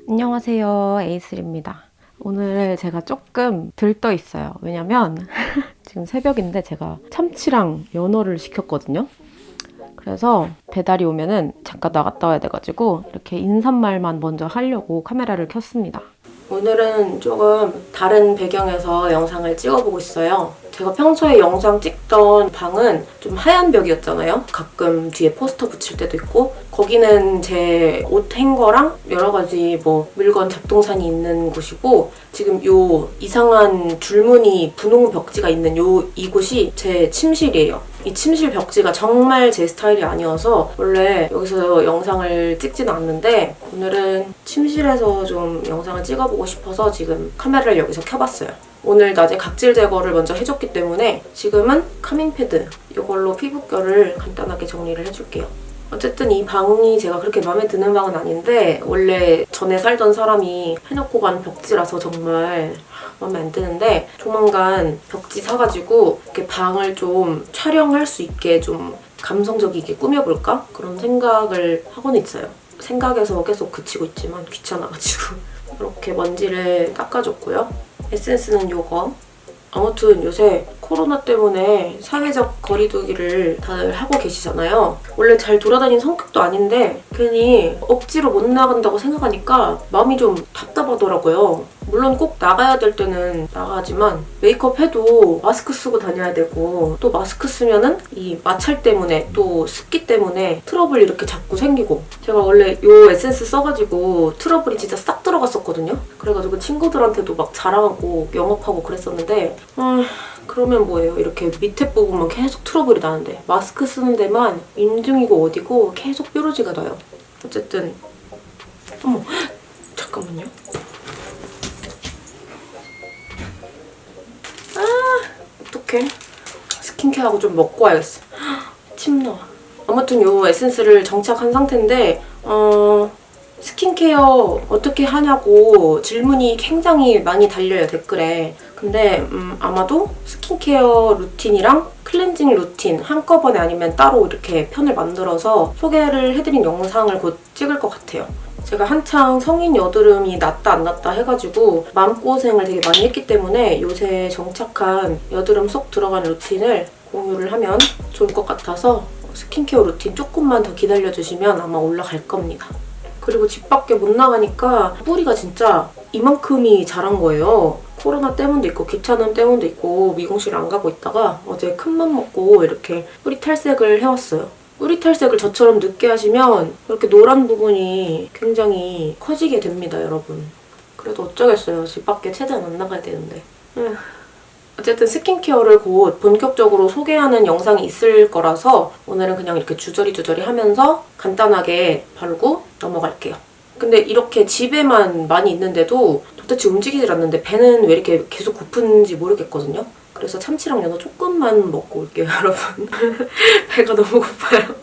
안녕하세요, 에이슬입니다. 오늘 제가 조금 들떠 있어요. 왜냐면 지금 새벽인데 제가 참치랑 연어를 시켰거든요. 그래서 배달이 오면은 잠깐 나갔다 와야 돼가지고 이렇게 인사말만 먼저 하려고 카메라를 켰습니다. 오늘은 조금 다른 배경에서 영상을 찍어보고 있어요. 제가 평소에 영상 찍던 방은 좀 하얀 벽이었잖아요. 가끔 뒤에 포스터 붙일 때도 있고, 거기는 제 옷 행거랑 여러 가지 물건 잡동사니 있는 곳이고, 지금 요 이상한 줄무늬 분홍 벽지가 있는 이곳이 제 침실이에요. 이 침실 벽지가 정말 제 스타일이 아니어서 원래 여기서 영상을 찍지는 않는데, 오늘은 침실에서 좀 영상을 찍어보고 싶어서 지금 카메라를 여기서 켜봤어요. 오늘 낮에 각질 제거를 먼저 해줬기 때문에 지금은 카밍 패드 이걸로 피부결을 간단하게 정리를 해줄게요. 어쨌든 이 방이 제가 그렇게 마음에 드는 방은 아닌데, 원래 전에 살던 사람이 해놓고 간 벽지라서 정말 마음에 안 드는데, 조만간 벽지 사가지고 이렇게 방을 좀 촬영할 수 있게 좀 감성적이게 꾸며볼까? 그런 생각을 하고는 있어요. 생각에서 계속 그치고 있지만 귀찮아가지고 이렇게 먼지를 닦아줬고요. 에센스는 이거. 아무튼 요새 코로나 때문에 사회적 거리두기를 다들 하고 계시잖아요. 원래 잘 돌아다니는 성격도 아닌데 괜히 억지로 못 나간다고 생각하니까 마음이 좀 답답하더라고요. 물론 꼭 나가야 될 때는 나가지만 메이크업 해도 마스크 쓰고 다녀야 되고, 또 마스크 쓰면은 이 마찰 때문에 또 습기 때문에 트러블 이렇게 자꾸 생기고, 제가 원래 이 에센스 써가지고 트러블이 진짜 싹 들어갔었거든요. 그래가지고 친구들한테도 막 자랑하고 영업하고 그랬었는데 그러면 뭐예요? 이렇게 밑에 부분만 계속 트러블이 나는데 마스크 쓰는 데만 인중이고 어디고 계속 뾰루지가 나요. 어쨌든 어머 잠깐만요. 어떡해. 스킨케어하고 좀 먹고 와야겠어. 침 나와. 아무튼 요 에센스를 정착한 상태인데 스킨케어 어떻게 하냐고 질문이 굉장히 많이 달려요, 댓글에. 근데 아마도 스킨케어 루틴이랑 클렌징 루틴 한꺼번에 아니면 따로 이렇게 편을 만들어서 소개를 해드린 영상을 곧 찍을 것 같아요. 제가 한창 성인 여드름이 났다 안 났다 해가지고 마음고생을 되게 많이 했기 때문에 요새 정착한 여드름 쏙 들어간 루틴을 공유를 하면 좋을 것 같아서 스킨케어 루틴 조금만 더 기다려주시면 아마 올라갈 겁니다. 그리고 집 밖에 못 나가니까 뿌리가 진짜 이만큼이 자란 거예요. 코로나 때문도 있고 귀찮음 때문도 있고 미용실 안 가고 있다가 어제 큰맘 먹고 이렇게 뿌리 탈색을 해왔어요. 뿌리 탈색을 저처럼 늦게 하시면 이렇게 노란 부분이 굉장히 커지게 됩니다, 여러분. 그래도 어쩌겠어요. 집 밖에 최대한 안 나가야 되는데. 어쨌든 스킨케어를 곧 본격적으로 소개하는 영상이 있을 거라서 오늘은 그냥 이렇게 주저리 하면서 간단하게 바르고 넘어갈게요. 근데 이렇게 집에만 많이 있는데도 도대체 움직이질 않는데 배는 왜 이렇게 계속 고픈지 모르겠거든요. 그래서 참치랑 연어 조금만 먹고 올게요, 여러분. 배가 너무 고파요.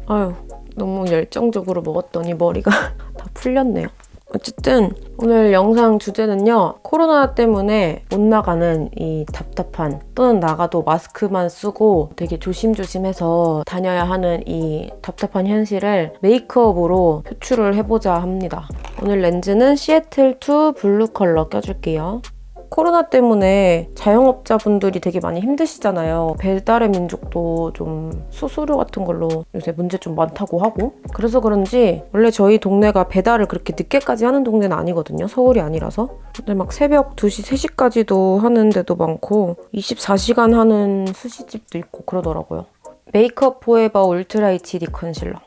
아유, 너무 열정적으로 먹었더니 머리가 다 풀렸네요. 어쨌든 오늘 영상 주제는요, 코로나 때문에 못 나가는 이 답답한, 또는 나가도 마스크만 쓰고 되게 조심조심해서 다녀야 하는 이 답답한 현실을 메이크업으로 표출을 해보자 합니다. 오늘 렌즈는 시애틀2 블루 컬러 껴줄게요. 코로나 때문에 자영업자분들이 되게 많이 힘드시잖아요. 배달의 민족도 좀 수수료 같은 걸로 요새 문제 좀 많다고 하고, 그래서 그런지 원래 저희 동네가 배달을 그렇게 늦게까지 하는 동네는 아니거든요. 서울이 아니라서. 근데 막 새벽 2시, 3시까지도 하는 데도 많고 24시간 하는 스시집도 있고 그러더라고요. 메이크업 포에버 울트라 HD 컨실러.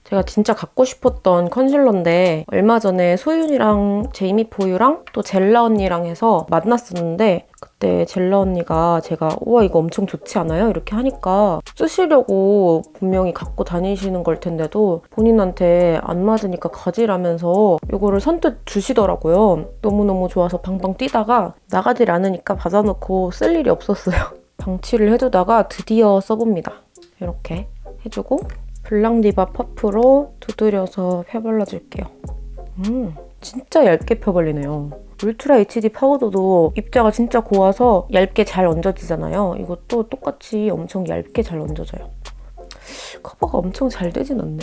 제가 진짜 갖고 싶었던 컨실러인데 얼마 전에 소윤이랑 제이미 포유랑 또 젤라 언니랑 해서 만났었는데, 그때 젤라 언니가 제가 우와 이거 엄청 좋지 않아요? 이렇게 하니까 쓰시려고 분명히 갖고 다니시는 걸 텐데도 본인한테 안 맞으니까 가지라면서 이거를 선뜻 주시더라고요. 너무너무 좋아서 방방 뛰다가 나가질 않으니까 받아놓고 쓸 일이 없었어요. 방치를 해두다가 드디어 써봅니다. 이렇게 해주고 블랑디바 퍼프로 두드려서 펴발라줄게요. 진짜 얇게 펴발리네요. 울트라 HD 파우더도 입자가 진짜 고와서 얇게 잘 얹어지잖아요. 이것도 똑같이 엄청 얇게 잘 얹어져요. 커버가 엄청 잘 되진 않네.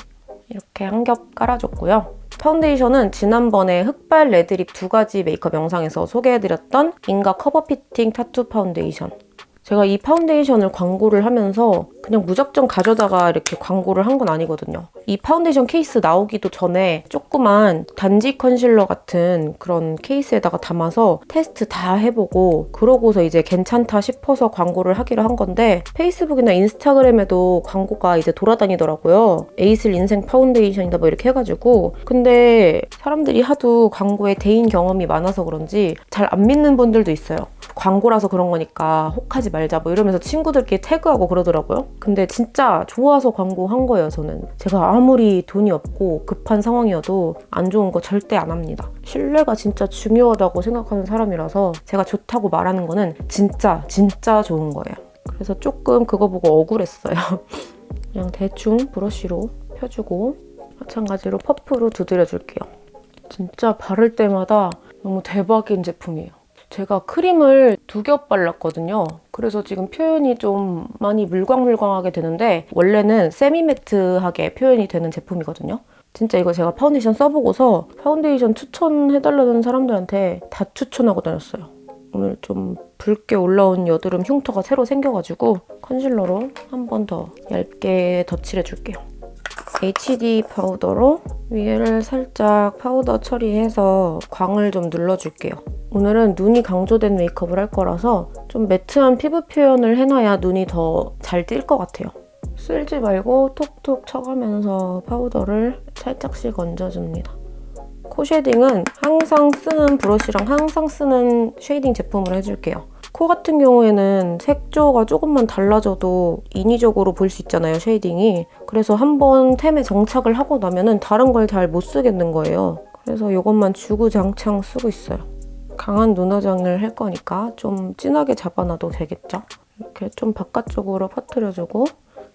이렇게 한 겹 깔아줬고요. 파운데이션은 지난번에 흑발 레드립 2가지 메이크업 영상에서 소개해드렸던 인가 커버 피팅 타투 파운데이션. 제가 이 파운데이션을 광고를 하면서 그냥 무작정 가져다가 이렇게 광고를 한 건 아니거든요. 이 파운데이션 케이스 나오기도 전에 조그만 단지 컨실러 같은 그런 케이스에다가 담아서 테스트 다 해보고 그러고서 이제 괜찮다 싶어서 광고를 하기로 한 건데 페이스북이나 인스타그램에도 광고가 이제 돌아다니더라고요. 에이슬 인생 파운데이션이다 뭐 이렇게 해가지고. 근데 사람들이 하도 광고에 대인 경험이 많아서 그런지 잘 안 믿는 분들도 있어요. 광고라서 그런 거니까 혹하지 말자 뭐 이러면서 친구들끼리 태그하고 그러더라고요. 근데 진짜 좋아서 광고한 거예요, 저는. 제가 아무리 돈이 없고 급한 상황이어도 안 좋은 거 절대 안 합니다. 신뢰가 진짜 중요하다고 생각하는 사람이라서 제가 좋다고 말하는 거는 진짜 좋은 거예요. 그래서 조금 그거 보고 억울했어요. 그냥 대충 브러쉬로 펴주고 마찬가지로 퍼프로 두드려줄게요. 진짜 바를 때마다 너무 대박인 제품이에요. 제가 크림을 2겹 발랐거든요. 그래서 지금 표현이 좀 많이 물광물광하게 되는데 원래는 세미매트하게 표현이 되는 제품이거든요. 진짜 이거 제가 파운데이션 써보고서 파운데이션 추천해달라는 사람들한테 다 추천하고 다녔어요. 오늘 좀 붉게 올라온 여드름 흉터가 새로 생겨가지고 컨실러로 한 번 더 얇게 덧칠해줄게요. HD 파우더로 위에를 살짝 파우더 처리해서 광을 좀 눌러줄게요. 오늘은 눈이 강조된 메이크업을 할 거라서 좀 매트한 피부 표현을 해놔야 눈이 더 잘 띌 것 같아요. 쓸지 말고 톡톡 쳐가면서 파우더를 살짝씩 얹어줍니다. 코 쉐딩은 항상 쓰는 브러쉬랑 항상 쓰는 쉐이딩 제품으로 해줄게요. 코 같은 경우에는 색조가 조금만 달라져도 인위적으로 보일 수 있잖아요, 쉐이딩이. 그래서 한번 템에 정착을 하고 나면은 다른 걸 잘 못 쓰겠는 거예요. 그래서 이것만 주구장창 쓰고 있어요. 강한 눈 화장을 할 거니까 좀 진하게 잡아놔도 되겠죠? 이렇게 좀 바깥쪽으로 퍼뜨려주고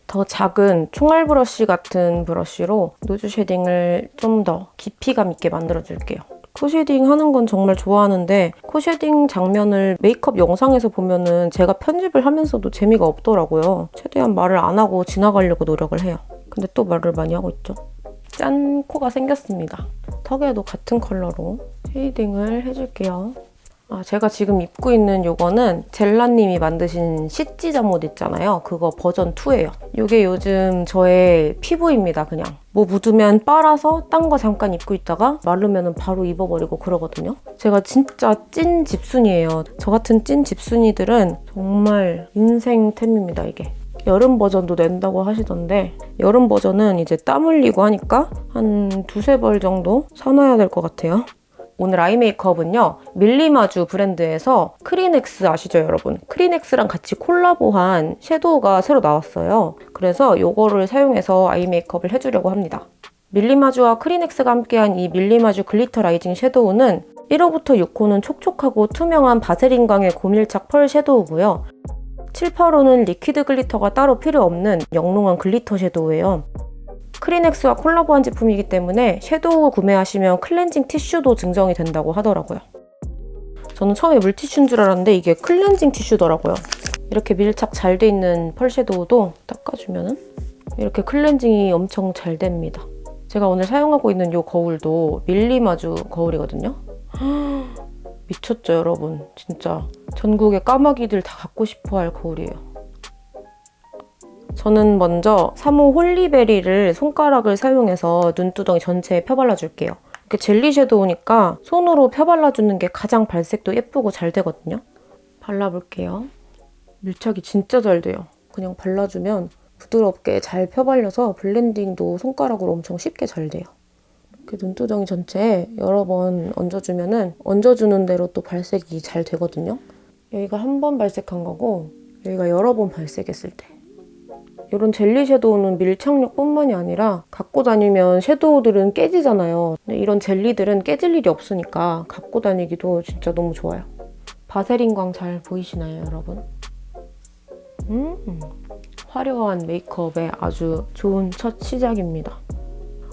더 작은 총알 브러쉬 같은 브러쉬로 노즈 쉐딩을 좀 더 깊이감 있게 만들어줄게요. 코 쉐딩 하는 건 정말 좋아하는데 코 쉐딩 장면을 메이크업 영상에서 보면은 제가 편집을 하면서도 재미가 없더라고요. 최대한 말을 안 하고 지나가려고 노력을 해요. 근데 또 말을 많이 하고 있죠. 짠! 코가 생겼습니다. 턱에도 같은 컬러로 쉐이딩을 해줄게요. 제가 지금 입고 있는 이거는 젤라님이 만드신 시찌 잠옷 있잖아요. 그거 버전 2예요. 이게 요즘 저의 피부입니다, 그냥. 뭐 묻으면 빨아서 딴 거 잠깐 입고 있다가 마르면 바로 입어버리고 그러거든요. 제가 진짜 찐 집순이에요. 저 같은 찐 집순이들은 정말 인생템입니다, 이게. 여름 버전도 낸다고 하시던데 여름 버전은 이제 땀 흘리고 하니까 한 2-3벌 정도 사놔야 될 것 같아요. 오늘 아이 메이크업은요. 밀리마주 브랜드에서 크리넥스 아시죠, 여러분? 크리넥스랑 같이 콜라보한 섀도우가 새로 나왔어요. 그래서 이거를 사용해서 아이 메이크업을 해주려고 합니다. 밀리마주와 크리넥스가 함께한 이 밀리마주 글리터 라이징 섀도우는 1호부터 6호는 촉촉하고 투명한 바세린광의 고밀착 펄 섀도우고요. 7, 8호는 리퀴드 글리터가 따로 필요 없는 영롱한 글리터 섀도우예요. 크리넥스와 콜라보한 제품이기 때문에 섀도우 구매하시면 클렌징 티슈도 증정이 된다고 하더라고요. 저는 처음에 물티슈인 줄 알았는데 이게 클렌징 티슈더라고요. 이렇게 밀착 잘 돼 있는 펄 섀도우도 닦아주면 이렇게 클렌징이 엄청 잘 됩니다. 제가 오늘 사용하고 있는 이 거울도 밀리마주 거울이거든요. 미쳤죠, 여러분? 진짜 전국의 까마귀들 다 갖고 싶어할 거울이에요. 저는 먼저 3호 홀리베리를 손가락을 사용해서 눈두덩이 전체에 펴발라줄게요. 이렇게 젤리 섀도우니까 손으로 펴발라주는 게 가장 발색도 예쁘고 잘 되거든요. 발라볼게요. 밀착이 진짜 잘 돼요. 그냥 발라주면 부드럽게 잘 펴발려서 블렌딩도 손가락으로 엄청 쉽게 잘 돼요. 이렇게 눈두덩이 전체에 여러 번 얹어주면은 얹어주는 대로 또 발색이 잘 되거든요. 여기가 한 번 발색한 거고 여기가 여러 번 발색했을 때. 이런 젤리 섀도우는 밀착력뿐만이 아니라 갖고 다니면 섀도우들은 깨지잖아요. 근데 이런 젤리들은 깨질 일이 없으니까 갖고 다니기도 진짜 너무 좋아요. 바세린광 잘 보이시나요, 여러분? 화려한 메이크업에 아주 좋은 첫 시작입니다.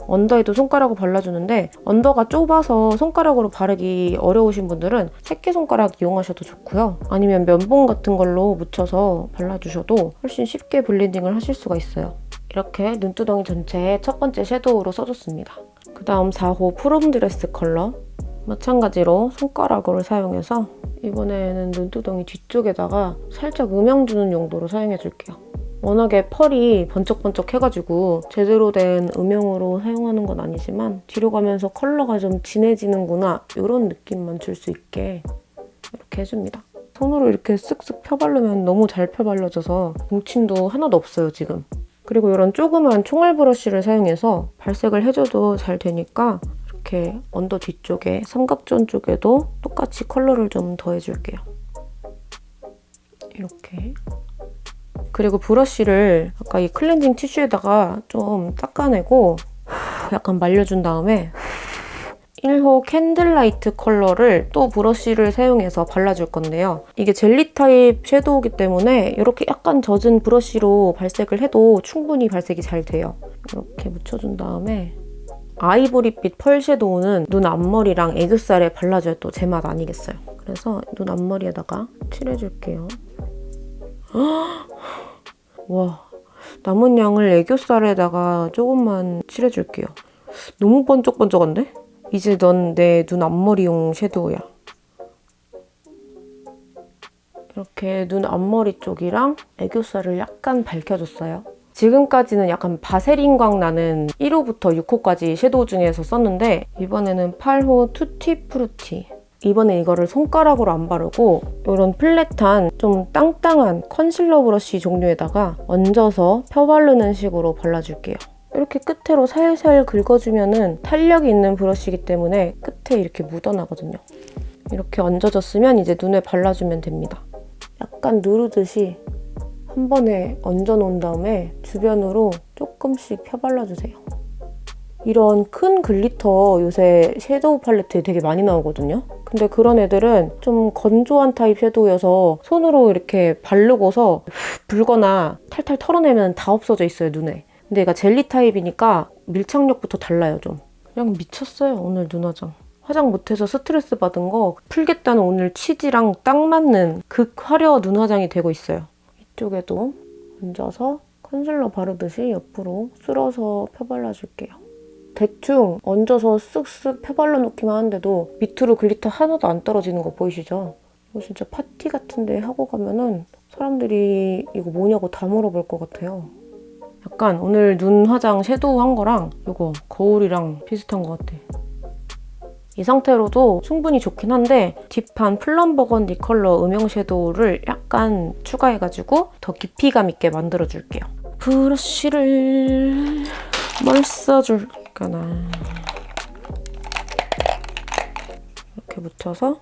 언더에도 손가락으로 발라주는데 언더가 좁아서 손가락으로 바르기 어려우신 분들은 새끼손가락 이용하셔도 좋고요. 아니면 면봉 같은 걸로 묻혀서 발라주셔도 훨씬 쉽게 블렌딩을 하실 수가 있어요. 이렇게 눈두덩이 전체에 첫 번째 섀도우로 써줬습니다. 그다음 4호 프롬 드레스 컬러. 마찬가지로 손가락으로 사용해서 이번에는 눈두덩이 뒤쪽에다가 살짝 음영 주는 용도로 사용해줄게요. 워낙에 펄이 번쩍번쩍 해가지고 제대로 된 음영으로 사용하는 건 아니지만 뒤로 가면서 컬러가 좀 진해지는구나 이런 느낌만 줄 수 있게 이렇게 해줍니다. 손으로 이렇게 쓱쓱 펴바르면 너무 잘 펴발라져서 뭉침도 하나도 없어요, 지금. 그리고 이런 조그만 총알 브러쉬를 사용해서 발색을 해줘도 잘 되니까 이렇게 언더 뒤쪽에 삼각존 쪽에도 똑같이 컬러를 좀 더해줄게요. 이렇게. 그리고 브러쉬를 아까 이 클렌징 티슈에다가 좀 닦아내고 약간 말려준 다음에 1호 캔들라이트 컬러를 또 브러쉬를 사용해서 발라줄 건데요. 이게 젤리 타입 섀도우이기 때문에 이렇게 약간 젖은 브러쉬로 발색을 해도 충분히 발색이 잘 돼요. 이렇게 묻혀준 다음에 아이보리빛 펄 섀도우는 눈 앞머리랑 애교살에 발라줘야 또 제 맛 아니겠어요. 그래서 눈 앞머리에다가 칠해줄게요. 와, 남은 양을 애교살에다가 조금만 칠해줄게요. 너무 번쩍번쩍한데? 이제 넌 내 눈 앞머리용 섀도우야. 이렇게 눈 앞머리 쪽이랑 애교살을 약간 밝혀줬어요. 지금까지는 약간 바세린광 나는 1호부터 6호까지 섀도우 중에서 썼는데 이번에는 8호 투티 프루티. 이번에 이거를 손가락으로 안 바르고 이런 플랫한 좀 땅땅한 컨실러 브러쉬 종류에다가 얹어서 펴바르는 식으로 발라줄게요. 이렇게 끝으로 살살 긁어주면 탄력이 있는 브러쉬이기 때문에 끝에 이렇게 묻어나거든요. 이렇게 얹어졌으면 이제 눈에 발라주면 됩니다. 약간 누르듯이 한 번에 얹어놓은 다음에 주변으로 조금씩 펴발라주세요. 이런 큰 글리터 요새 섀도우 팔레트에 되게 많이 나오거든요. 근데 그런 애들은 좀 건조한 타입 섀도우여서 손으로 이렇게 바르고서 불거나 탈탈 털어내면 다 없어져 있어요, 눈에. 근데 얘가 젤리 타입이니까 밀착력부터 달라요, 좀. 그냥 미쳤어요, 오늘 눈화장. 화장 못해서 스트레스 받은 거 풀겠다는 오늘 취지랑 딱 맞는 극화려 눈화장이 되고 있어요. 이쪽에도 얹어서 컨실러 바르듯이 옆으로 쓸어서 펴발라줄게요. 대충 얹어서 쓱쓱 펴발라 놓기만 하는데도 밑으로 글리터 하나도 안 떨어지는 거 보이시죠? 이거 진짜 파티 같은데 하고 가면은 사람들이 이거 뭐냐고 다 물어볼 것 같아요. 약간 오늘 눈 화장 섀도우 한 거랑 이거 거울이랑 비슷한 것 같아. 이 상태로도 충분히 좋긴 한데 딥한 플럼 버건디 컬러 음영 섀도우를 약간 추가해가지고 더 깊이감 있게 만들어줄게요. 브러쉬를 뭘 써줄까나. 이렇게 묻혀서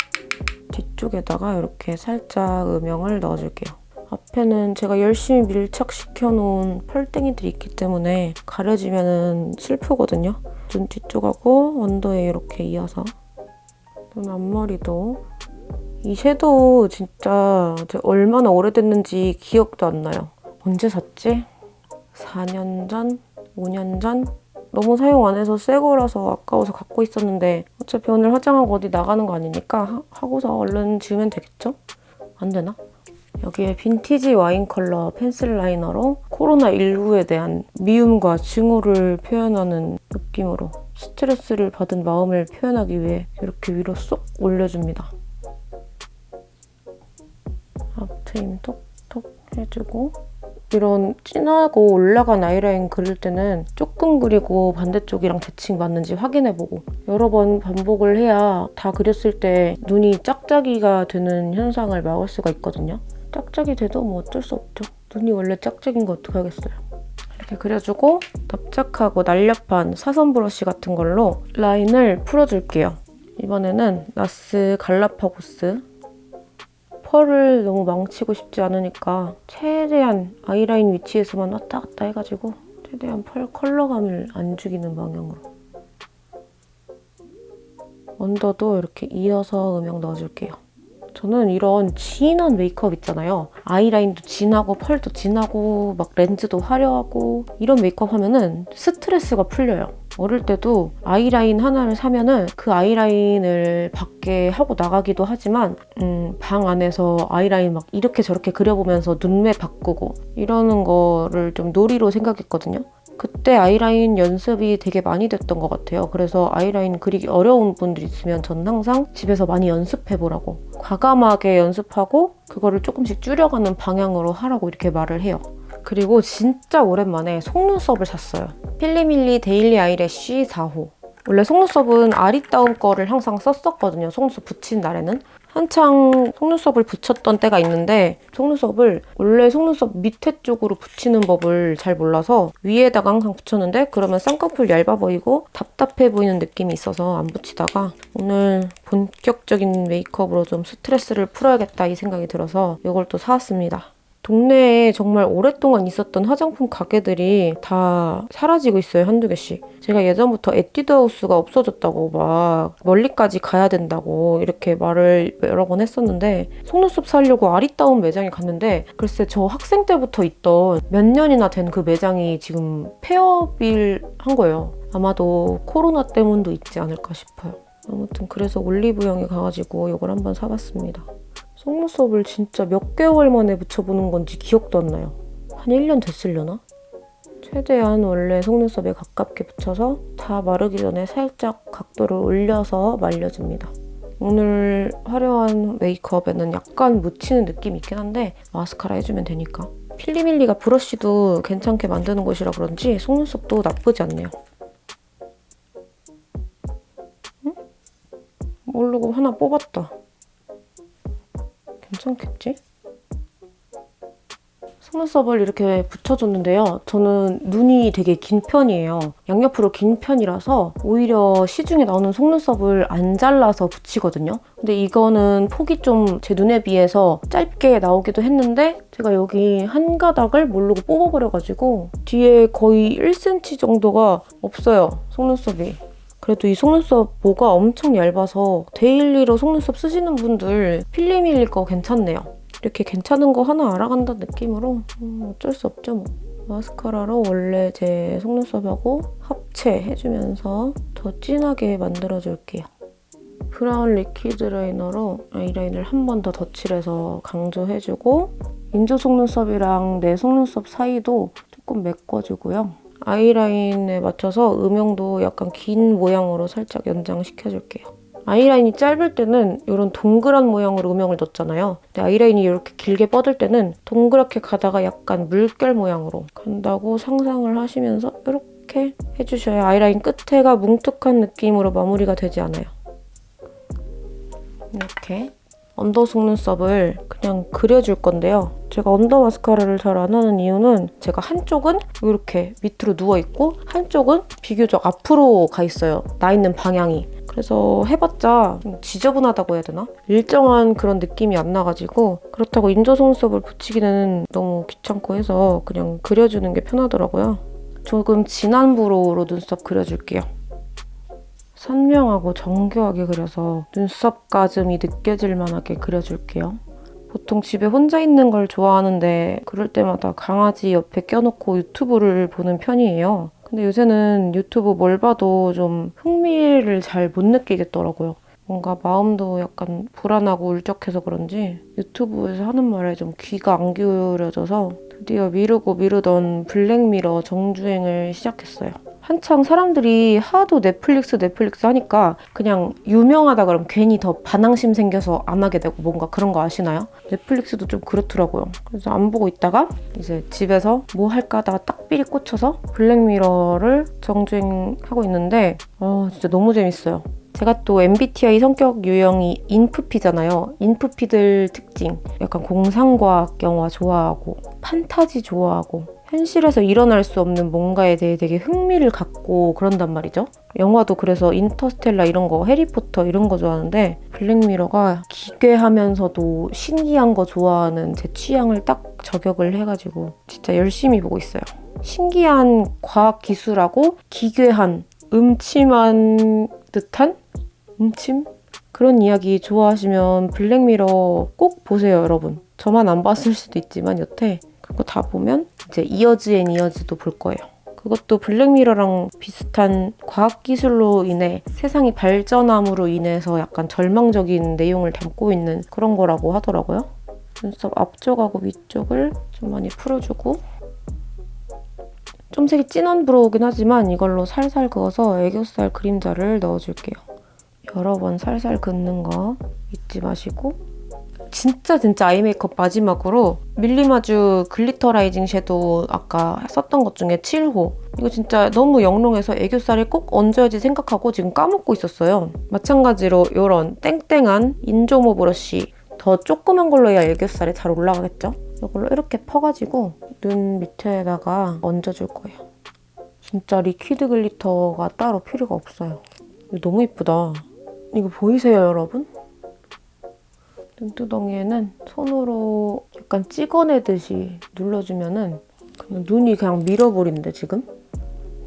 뒤쪽에다가 이렇게 살짝 음영을 넣어줄게요. 앞에는 제가 열심히 밀착시켜놓은 펄땡이들이 있기 때문에 가려지면 슬프거든요. 눈 뒤쪽하고 언더에 이렇게 이어서 눈 앞머리도 이 섀도우 진짜 얼마나 오래됐는지 기억도 안 나요. 언제 샀지? 4년 전? 5년 전? 너무 사용 안 해서 새 거라서 아까워서 갖고 있었는데 어차피 오늘 화장하고 어디 나가는 거 아니니까 하고서 얼른 지우면 되겠죠? 안 되나? 여기에 빈티지 와인 컬러 펜슬 라이너로 코로나19에 대한 미움과 증오를 표현하는 느낌으로 스트레스를 받은 마음을 표현하기 위해 이렇게 위로 쏙 올려줍니다. 앞트임 톡톡 해주고 이런 진하고 올라간 아이라인 그릴 때는 조금 그리고 반대쪽이랑 대칭 맞는지 확인해보고 여러 번 반복을 해야 다 그렸을 때 눈이 짝짝이가 되는 현상을 막을 수가 있거든요. 짝짝이 돼도 뭐 어쩔 수 없죠. 눈이 원래 짝짝인 거 어떡하겠어요. 이렇게 그려주고 납작하고 날렵한 사선 브러쉬 같은 걸로 라인을 풀어줄게요. 이번에는 나스 갈라파고스 펄을 너무 망치고 싶지 않으니까 최대한 아이라인 위치에서만 왔다 갔다 해가지고 최대한 펄 컬러감을 안 죽이는 방향으로 언더도 이렇게 이어서 음영 넣어줄게요. 저는 이런 진한 메이크업 있잖아요. 아이라인도 진하고 펄도 진하고 막 렌즈도 화려하고 이런 메이크업 하면은 스트레스가 풀려요. 어릴 때도 아이라인 하나를 사면은 그 아이라인을 밖에 하고 나가기도 하지만 방 안에서 아이라인 막 이렇게 저렇게 그려보면서 눈매 바꾸고 이러는 거를 좀 놀이로 생각했거든요. 그때 아이라인 연습이 되게 많이 됐던 것 같아요. 그래서 아이라인 그리기 어려운 분들 있으면 전 항상 집에서 많이 연습해보라고, 과감하게 연습하고 그거를 조금씩 줄여가는 방향으로 하라고 이렇게 말을 해요. 그리고 진짜 오랜만에 속눈썹을 샀어요. 필리밀리 데일리 아이래쉬 4호. 원래 속눈썹은 아리따움 거를 항상 썼었거든요. 속눈썹 붙인 날에는. 한창 속눈썹을 붙였던 때가 있는데 속눈썹을 원래 속눈썹 밑에 쪽으로 붙이는 법을 잘 몰라서 위에다가 항상 붙였는데 그러면 쌍꺼풀 얇아 보이고 답답해 보이는 느낌이 있어서 안 붙이다가 오늘 본격적인 메이크업으로 좀 스트레스를 풀어야겠다 이 생각이 들어서 이걸 또 사왔습니다. 동네에 정말 오랫동안 있었던 화장품 가게들이 다 사라지고 있어요. 한두 개씩. 제가 예전부터 에뛰드하우스가 없어졌다고 막 멀리까지 가야 된다고 이렇게 말을 여러 번 했었는데 속눈썹 사려고 아리따운 매장에 갔는데 글쎄 저 학생 때부터 있던 몇 년이나 된 그 매장이 지금 폐업을 한 거예요. 아마도 코로나 때문도 있지 않을까 싶어요. 아무튼 그래서 올리브영에 가가지고 이걸 한번 사봤습니다. 속눈썹을 진짜 몇 개월 만에 붙여보는 건지 기억도 안 나요. 한 1년 됐으려나? 최대한 원래 속눈썹에 가깝게 붙여서 다 마르기 전에 살짝 각도를 올려서 말려줍니다. 오늘 화려한 메이크업에는 약간 묻히는 느낌이 있긴 한데 마스카라 해주면 되니까. 필리밀리가 브러쉬도 괜찮게 만드는 곳이라 그런지 속눈썹도 나쁘지 않네요. 응? 모르고 하나 뽑았다. 괜찮겠지? 속눈썹을 이렇게 붙여줬는데요. 저는 눈이 되게 긴 편이에요. 양옆으로 긴 편이라서 오히려 시중에 나오는 속눈썹을 안 잘라서 붙이거든요. 근데 이거는 폭이 좀 제 눈에 비해서 짧게 나오기도 했는데 제가 여기 한 가닥을 모르고 뽑아버려가지고 뒤에 거의 1cm 정도가 없어요. 속눈썹이. 그래도 이 속눈썹 모가 엄청 얇아서 데일리로 속눈썹 쓰시는 분들 필리밀리 거 괜찮네요. 이렇게 괜찮은 거 하나 알아간다는 느낌으로 어쩔 수 없죠 뭐. 마스카라로 원래 제 속눈썹하고 합체해주면서 더 진하게 만들어줄게요. 브라운 리퀴드 라이너로 아이라인을 한 번 더 덧칠해서 강조해주고 인조 속눈썹이랑 내 속눈썹 사이도 조금 메꿔주고요. 아이라인에 맞춰서 음영도 약간 긴 모양으로 살짝 연장시켜줄게요. 아이라인이 짧을 때는 이런 동그란 모양으로 음영을 넣었잖아요. 근데 아이라인이 이렇게 길게 뻗을 때는 동그랗게 가다가 약간 물결 모양으로 간다고 상상을 하시면서 이렇게 해주셔야 아이라인 끝에가 뭉툭한 느낌으로 마무리가 되지 않아요. 이렇게 언더 속눈썹을 그냥 그려줄 건데요. 제가 언더 마스카라를 잘 안 하는 이유는 제가 한쪽은 이렇게 밑으로 누워있고 한쪽은 비교적 앞으로 가 있어요. 나 있는 방향이. 그래서 해봤자 지저분하다고 해야 되나? 일정한 그런 느낌이 안 나가지고 그렇다고 인조 속눈썹을 붙이기는 너무 귀찮고 해서 그냥 그려주는 게 편하더라고요. 조금 진한 브로우로 눈썹 그려줄게요. 선명하고 정교하게 그려서 눈썹 가슴이 느껴질 만하게 그려줄게요. 보통 집에 혼자 있는 걸 좋아하는데 그럴 때마다 강아지 옆에 껴놓고 유튜브를 보는 편이에요. 근데 요새는 유튜브 뭘 봐도 좀 흥미를 잘 못 느끼겠더라고요. 뭔가 마음도 약간 불안하고 울적해서 그런지 유튜브에서 하는 말에 좀 귀가 안 기울여져서 드디어 미루고 미루던 블랙미러 정주행을 시작했어요. 한창 사람들이 하도 넷플릭스 하니까 그냥 유명하다 그러면 괜히 더 반항심 생겨서 안 하게 되고 뭔가 그런 거 아시나요? 넷플릭스도 좀 그렇더라고요. 그래서 안 보고 있다가 이제 집에서 뭐 할까 하다가 딱 삘이 꽂혀서 블랙미러를 정주행하고 있는데 진짜 너무 재밌어요. 제가 또 MBTI 성격 유형이 인프피잖아요. 인프피들 특징. 약간 공상과학 영화 좋아하고 판타지 좋아하고 현실에서 일어날 수 없는 뭔가에 대해 되게 흥미를 갖고 그런단 말이죠. 영화도 그래서 인터스텔라 이런 거, 해리포터 이런 거 좋아하는데 블랙미러가 기괴하면서도 신기한 거 좋아하는 제 취향을 딱 저격을 해가지고 진짜 열심히 보고 있어요. 신기한 과학기술하고 기괴한 음침한 듯한? 음침? 그런 이야기 좋아하시면 블랙미러 꼭 보세요, 여러분. 저만 안 봤을 수도 있지만 여태 그거 다 보면 이제 이어즈 앤 이어즈도 볼 거예요. 그것도 블랙미러랑 비슷한 과학기술로 인해 세상이 발전함으로 인해서 약간 절망적인 내용을 담고 있는 그런 거라고 하더라고요. 눈썹 앞쪽하고 위쪽을 좀 많이 풀어주고 좀 색이 진한 브로우긴 하지만 이걸로 살살 그어서 애교살 그림자를 넣어줄게요. 여러 번 살살 긋는 거 잊지 마시고 진짜 아이 메이크업 마지막으로 밀리마주 글리터라이징 섀도우 아까 썼던 것 중에 7호 이거 진짜 너무 영롱해서 애교살에 꼭 얹어야지 생각하고 지금 까먹고 있었어요. 마찬가지로 이런 땡땡한 인조모 브러쉬 더 조그만 걸로 해야 애교살에 잘 올라가겠죠? 이걸로 이렇게 퍼가지고 눈 밑에다가 얹어줄 거예요. 진짜 리퀴드 글리터가 따로 필요가 없어요. 이거 너무 이쁘다. 이거 보이세요, 여러분? 눈두덩이에는 손으로 약간 찍어내듯이 눌러주면은 그냥 눈이 그냥 밀어버린대, 지금.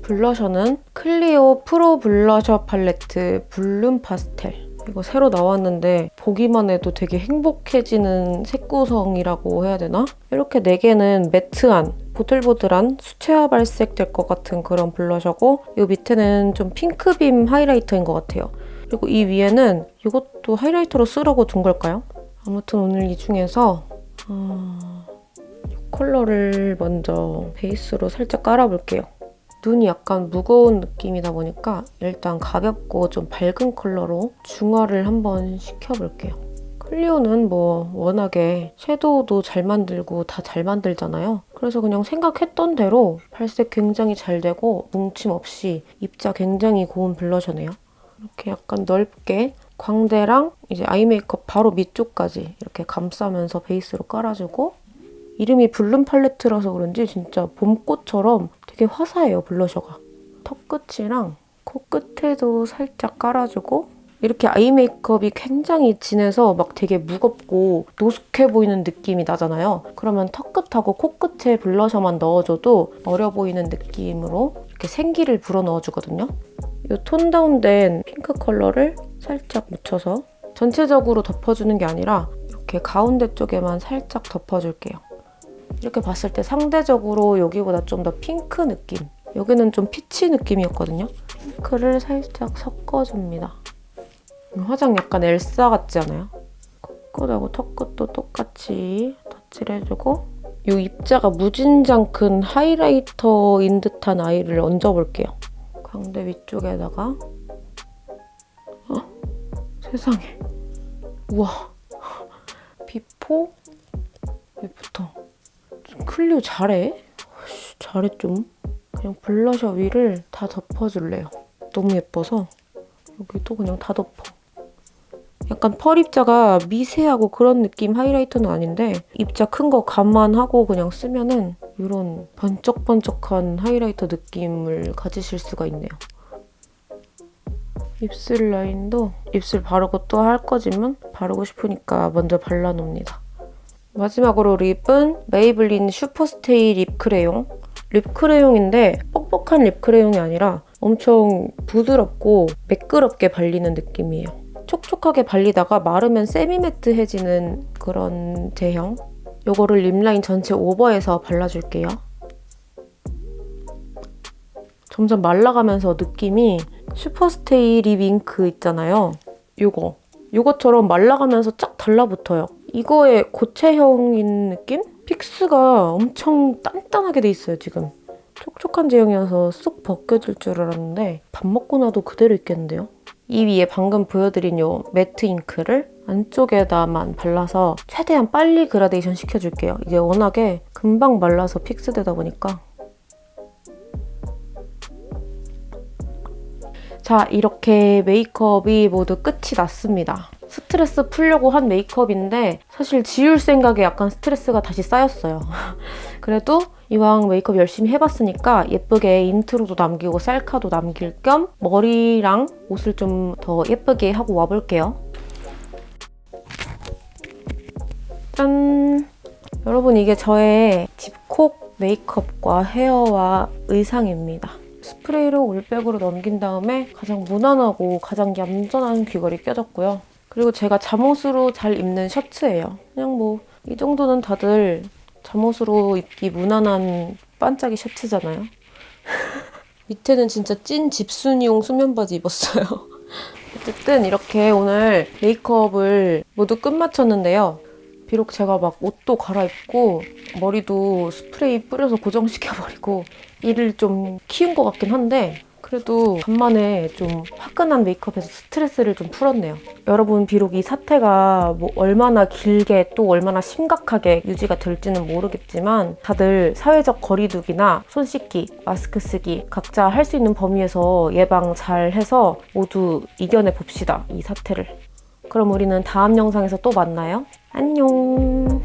블러셔는 클리오 프로 블러셔 팔레트 블룸 파스텔. 이거 새로 나왔는데 보기만 해도 되게 행복해지는 색구성이라고 해야 되나? 이렇게 4개는 매트한 보들보들한 수채화 발색 될 것 같은 그런 블러셔고 이 밑에는 좀 핑크빔 하이라이터인 것 같아요. 그리고 이 위에는 이것도 하이라이터로 쓰라고 둔 걸까요? 아무튼 오늘 이 중에서 이 컬러를 먼저 베이스로 살짝 깔아볼게요. 눈이 약간 무거운 느낌이다 보니까 일단 가볍고 좀 밝은 컬러로 중화를 한번 시켜볼게요. 클리오는 뭐 워낙에 섀도우도 잘 만들고 다 잘 만들잖아요. 그래서 그냥 생각했던 대로 발색 굉장히 잘 되고 뭉침 없이 입자 굉장히 고운 블러셔네요. 이렇게 약간 넓게 광대랑 이제 아이 메이크업 바로 밑쪽까지 이렇게 감싸면서 베이스로 깔아주고 이름이 블룸 팔레트라서 그런지 진짜 봄꽃처럼 되게 화사해요, 블러셔가. 턱 끝이랑 코끝에도 살짝 깔아주고 이렇게 아이 메이크업이 굉장히 진해서 막 되게 무겁고 노숙해 보이는 느낌이 나잖아요. 그러면 턱 끝하고 코끝에 블러셔만 넣어줘도 어려 보이는 느낌으로 이렇게 생기를 불어넣어주거든요. 이 톤 다운된 핑크 컬러를 살짝 묻혀서 전체적으로 덮어주는 게 아니라 이렇게 가운데 쪽에만 살짝 덮어줄게요. 이렇게 봤을 때 상대적으로 여기보다 좀 더 핑크 느낌, 여기는 좀 피치 느낌이었거든요. 핑크를 살짝 섞어줍니다. 화장 약간 엘사 같지 않아요? 코끝하고 턱끝도 똑같이 덧칠을 해주고 이 입자가 무진장 큰 하이라이터인 듯한 아이를 얹어볼게요. 광대 위쪽에다가 세상에 우와 비포 애프터 클리오 잘해? 잘해 좀. 그냥 블러셔 위를 다 덮어줄래요. 너무 예뻐서 여기도 그냥 다 덮어. 약간 펄 입자가 미세하고 그런 느낌 하이라이터는 아닌데 입자 큰 거 감안하고 그냥 쓰면은 이런 번쩍번쩍한 하이라이터 느낌을 가지실 수가 있네요. 입술 라인도 입술 바르고 또 할 거지만 바르고 싶으니까 먼저 발라놓습니다. 마지막으로 립은 메이블린 슈퍼스테이 립 크레용. 립 크레용인데 뻑뻑한 립 크레용이 아니라 엄청 부드럽고 매끄럽게 발리는 느낌이에요. 촉촉하게 발리다가 마르면 세미매트해지는 그런 제형. 요거를 립라인 전체 오버해서 발라줄게요. 점점 말라가면서 느낌이 슈퍼스테이 립 잉크 있잖아요. 요거처럼 말라가면서 쫙 달라붙어요. 이거의 고체형인 느낌? 픽스가 엄청 단단하게 돼 있어요, 지금. 촉촉한 제형이어서 쏙 벗겨질 줄 알았는데 밥 먹고 나도 그대로 있겠는데요? 이 위에 방금 보여드린 요 매트 잉크를 안쪽에다만 발라서 최대한 빨리 그라데이션 시켜줄게요. 이게 워낙에 금방 말라서 픽스되다 보니까. 자, 이렇게 메이크업이 모두 끝이 났습니다. 스트레스 풀려고 한 메이크업인데 사실 지울 생각에 약간 스트레스가 다시 쌓였어요. 그래도 이왕 메이크업 열심히 해봤으니까 예쁘게 인트로도 남기고 셀카도 남길 겸 머리랑 옷을 좀 더 예쁘게 하고 와볼게요. 짠! 여러분, 이게 저의 집콕 메이크업과 헤어와 의상입니다. 스프레이로 올백으로 넘긴 다음에 가장 무난하고 가장 얌전한 귀걸이 껴줬고요. 그리고 제가 잠옷으로 잘 입는 셔츠예요. 그냥 뭐 이 정도는 다들 잠옷으로 입기 무난한 반짝이 셔츠잖아요. 밑에는 진짜 찐 집순이용 수면 바지 입었어요. 어쨌든 이렇게 오늘 메이크업을 모두 끝마쳤는데요. 비록 제가 막 옷도 갈아입고 머리도 스프레이 뿌려서 고정시켜버리고 일을 좀 키운 것 같긴 한데 그래도 간만에 좀 화끈한 메이크업에서 스트레스를 좀 풀었네요. 여러분 비록 이 사태가 뭐 얼마나 길게 또 얼마나 심각하게 유지가 될지는 모르겠지만 다들 사회적 거리두기나 손 씻기, 마스크 쓰기 각자 할 수 있는 범위에서 예방 잘 해서 모두 이겨내 봅시다. 이 사태를. 그럼 우리는 다음 영상에서 또 만나요. 안녕.